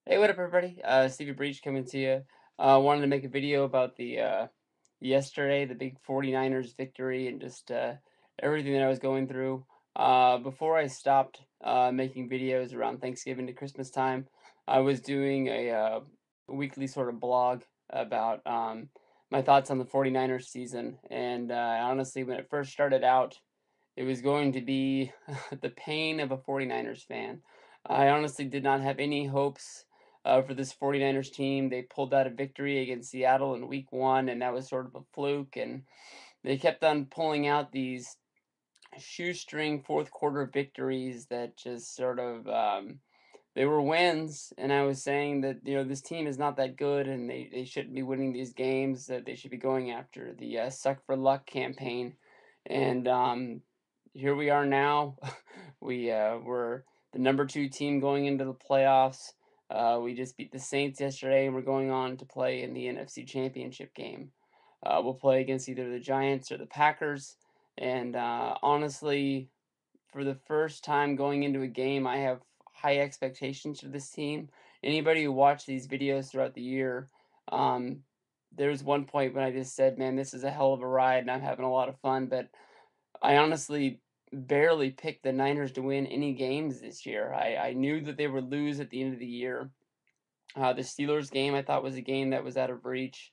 Hey, what up, everybody? Steviebreech coming to you. Wanted to make a video about the yesterday, the big 49ers victory, and just everything that I was going through. Before I stopped making videos around Thanksgiving to Christmas time, I was doing a weekly sort of blog about my thoughts on the 49ers season. And honestly, when it first started out, it was going to be the pain of a 49ers fan. I honestly did not have any hopes for this 49ers team. They pulled out a victory against Seattle in week one, and that was sort of a fluke. And they kept on pulling out these shoestring fourth quarter victories that just sort of they were wins. And I was saying that this team is not that good, and they shouldn't be winning these games. That they should be going after the suck for luck campaign. And here we are now. We're the number two team going into the playoffs. We just beat the Saints yesterday, and we're going on to play in the NFC Championship game. We'll play against either the Giants or the Packers. And honestly, for the first time going into a game, I have high expectations for this team. Anybody who watched these videos throughout the year, um, there was one point when I just said, "Man, this is a hell of a ride, and I'm having a lot of fun." But I honestly barely picked the Niners to win any games this year. I knew that they would lose at the end of the year. The Steelers game I thought was a game that was out of reach.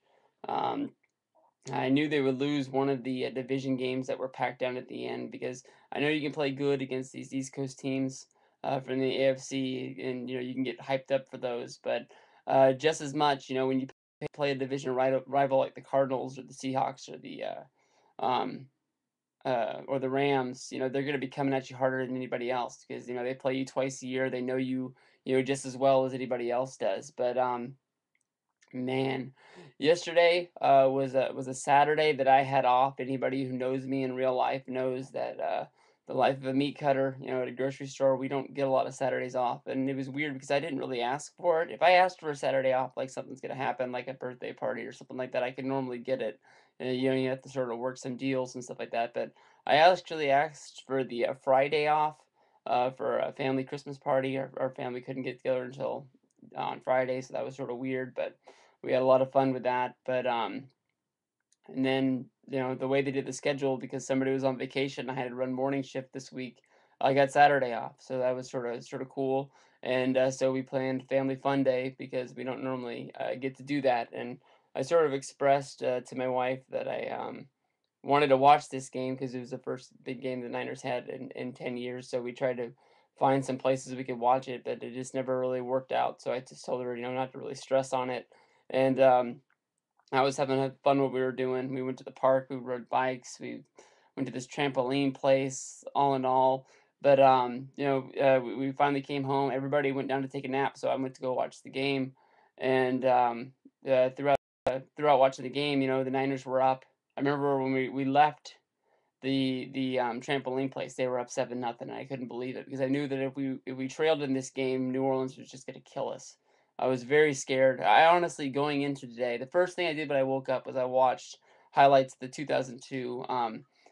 Um, I knew they would lose one of the division games that were packed down at the end because I know you can play good against these East Coast teams from the AFC, and you can get hyped up for those. But just as much, when you play a division rival like the Cardinals or the Seahawks um, or the Rams, they're going to be coming at you harder than anybody else because they play you twice a year. They know you, just as well as anybody else does. But man, yesterday was a Saturday that I had off. Anybody who knows me in real life knows that the life of a meat cutter, at a grocery store, we don't get a lot of Saturdays off, and it was weird because I didn't really ask for it. If I asked for a Saturday off, like something's gonna happen, like a birthday party or something like that, I could normally get it. You have to sort of work some deals and stuff like that. But I actually asked for the Friday off for a family Christmas party. Our family couldn't get together until on Friday, so that was sort of weird, but we had a lot of fun with that. But and then the way they did the schedule because somebody was on vacation, I had to run morning shift this week. I got Saturday off, so that was sort of cool. And so we planned family fun day because we don't normally get to do that. And I sort of expressed to my wife that I wanted to watch this game because it was the first big game the Niners had in 10 years. So we tried to find some places we could watch it, but it just never really worked out. So I just told her, not to really stress on it. And I was having fun what we were doing. We went to the park, we rode bikes, we went to this trampoline place, all in all. But we finally came home. Everybody went down to take a nap, so I went to go watch the game. And throughout watching the game, the Niners were up. I remember when we left the trampoline place, they were up 7-0. I couldn't believe it because I knew that if we trailed in this game, New Orleans was just gonna kill us. I was very scared. I honestly going into today, the first thing I did when I woke up was I watched highlights of the 2002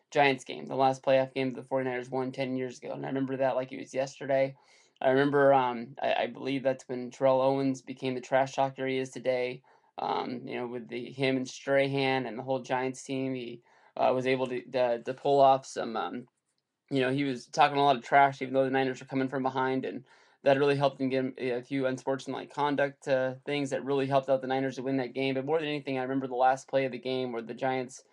Giants game, the last playoff game that the 49ers won 10 years ago. And I remember that like it was yesterday. I remember I believe that's when Terrell Owens became the trash talker he is today. With the him and Strahan and the whole Giants team, he was able to pull off some. He was talking a lot of trash, even though the Niners were coming from behind, and that really helped him get a few unsportsmanlike conduct things that really helped out the Niners to win that game. But more than anything, I remember the last play of the game where the Giants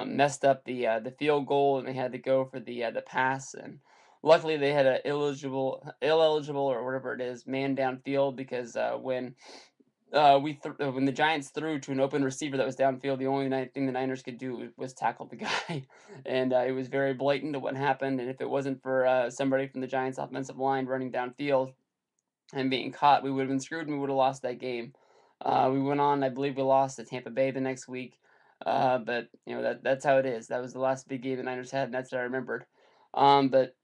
messed up the field goal and they had to go for the pass, and luckily they had a illegible or whatever it is man downfield because when the Giants threw to an open receiver that was downfield, the only thing the Niners could do was tackle the guy, and it was very blatant to what happened. And if it wasn't for somebody from the Giants' offensive line running downfield and being caught, we would have been screwed and we would have lost that game. We went on, I believe we lost to Tampa Bay the next week, but that's how it is. That was the last big game the Niners had, and that's what I remembered. But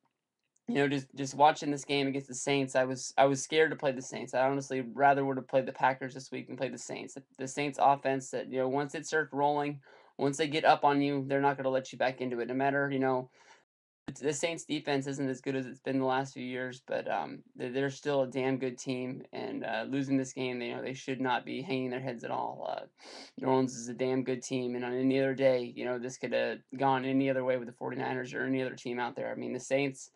just watching this game against the Saints, I was scared to play the Saints. I honestly rather would have played the Packers this week than play the Saints. The Saints offense that once it starts rolling, once they get up on you, they're not going to let you back into it. No matter The Saints defense isn't as good as it's been the last few years, but they're still a damn good team. And losing this game, they should not be hanging their heads at all. New Orleans is a damn good team, and on any other day, this could have gone any other way with the 49ers or any other team out there. I mean, the Saints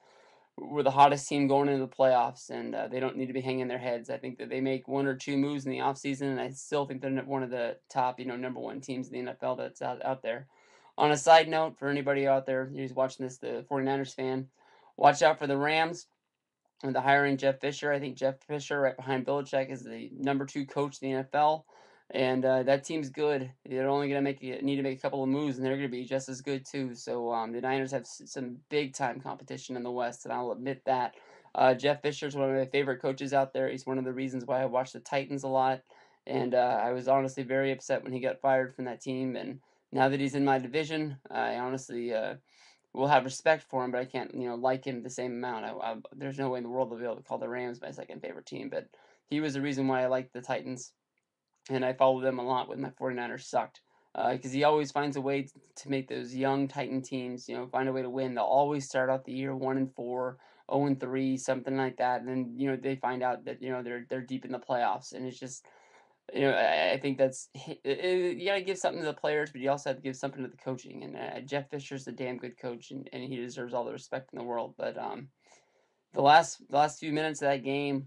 were the hottest team going into the playoffs, and they don't need to be hanging their heads. I think that they make one or two moves in the offseason, and I still think they're one of the top, number one teams in the NFL that's out there. On a side note, for anybody out there who's watching this, the 49ers fan, watch out for the Rams and the hiring Jeff Fisher. I think Jeff Fisher, right behind Belichick, is the number two coach in the NFL. And that team's good. They're only going to need to make a couple of moves, and they're going to be just as good too. So the Niners have some big time competition in the West, and I'll admit that. Jeff Fisher is one of my favorite coaches out there. He's one of the reasons why I watch the Titans a lot, and I was honestly very upset when he got fired from that team. And now that he's in my division, I honestly will have respect for him, but I can't, like him the same amount. There's no way in the world I'll be able to call the Rams my second favorite team, but he was the reason why I like the Titans, and I followed them a lot when my 49ers sucked. Because he always finds a way to make those young Titan teams, find a way to win. They'll always start out the year 1-4, 0-3, something like that, and then they find out that they're deep in the playoffs, and it's just I think you gotta give something to the players, but you also have to give something to the coaching. And Jeff Fisher's a damn good coach, and he deserves all the respect in the world. But the last few minutes of that game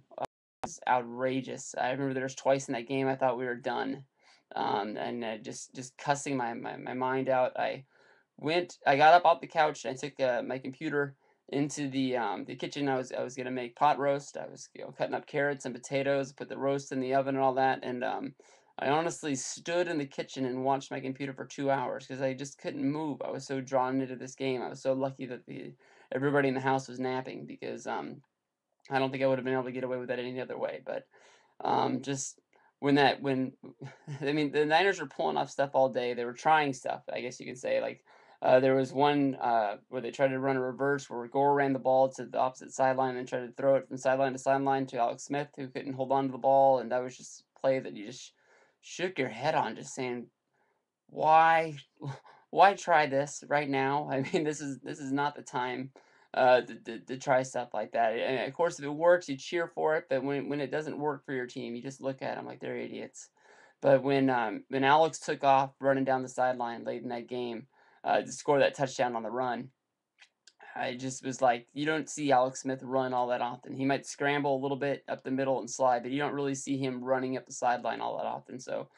was outrageous. I remember there was twice in that game I thought we were done, and just cussing my mind out. I got up off the couch and I took my computer into the kitchen. I was gonna make pot roast. I was cutting up carrots and potatoes, put the roast in the oven and all that. And I honestly stood in the kitchen and watched my computer for 2 hours because I just couldn't move. I was so drawn into this game. I was so lucky that the everybody in the house was napping because I don't think I would have been able to get away with that any other way. But just when I mean the Niners were pulling off stuff all day. They were trying stuff, I guess you could say. Like there was one where they tried to run a reverse where Gore ran the ball to the opposite sideline and tried to throw it from sideline to sideline to Alex Smith, who couldn't hold on to the ball, and that was just a play that you just shook your head on, just saying, why why try this right now? I mean, this is not the time to try stuff like that. And of course, if it works, you cheer for it. But when it doesn't work for your team, you just look at them like they're idiots. But when Alex took off running down the sideline late in that game to score that touchdown on the run, I just was like, you don't see Alex Smith run all that often. He might scramble a little bit up the middle and slide, but you don't really see him running up the sideline all that often. So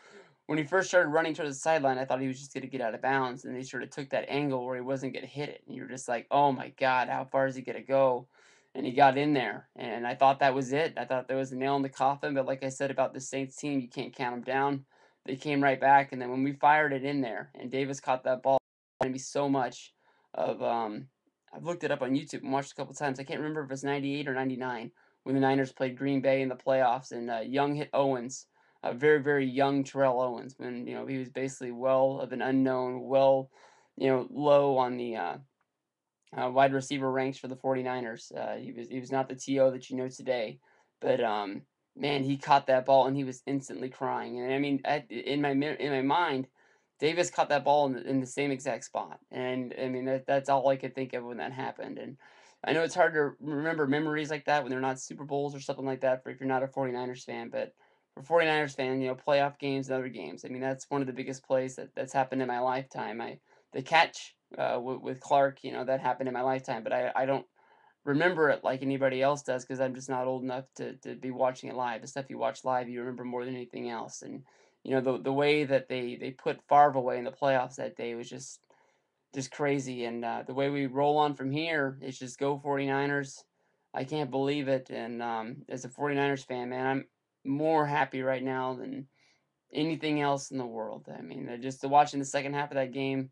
when he first started running towards the sideline, I thought he was just going to get out of bounds, and he sort of took that angle where he wasn't going to hit it. And you're just like, oh my God, how far is he going to go? And he got in there, and I thought that was it. I thought there was a nail in the coffin, but like I said about the Saints team, you can't count them down. They came right back, and then when we fired it in there, and Davis caught that ball, it reminded me so much of. I've looked it up on YouTube and watched a couple times. I can't remember if it's '98 or '99 when the Niners played Green Bay in the playoffs, and Young hit Owens, a very, very young Terrell Owens, when he was basically well of an unknown, well, low on the wide receiver ranks for the 49ers. He was not the TO that you know today, but man, he caught that ball and he was instantly crying. And I mean, in my mind, Davis caught that ball in the same exact spot, and I mean that's all I could think of when that happened. And I know it's hard to remember memories like that when they're not Super Bowls or something like that for if you're not a 49ers fan, but for 49ers fan, playoff games and other games. I mean, that's one of the biggest plays that's happened in my lifetime. The catch with Clark, that happened in my lifetime, but I don't remember it like anybody else does because I'm just not old enough to be watching it live. The stuff you watch live, you remember more than anything else. And the way that they put Favre away in the playoffs that day was just crazy. And the way we roll on from here is just go 49ers. I can't believe it. And as a 49ers fan, man, I'm more happy right now than anything else in the world. I mean, just watching the second half of that game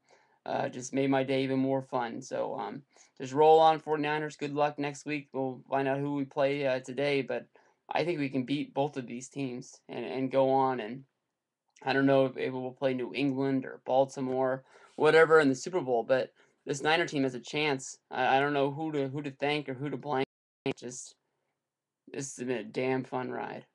just made my day even more fun. So just roll on 49ers. Good luck next week. We'll find out who we play today, but I think we can beat both of these teams and go on. And I don't know if we'll play New England or Baltimore, whatever in the Super Bowl, but this Niner team has a chance. I don't know who to thank or who to blame. Just this has been a damn fun ride.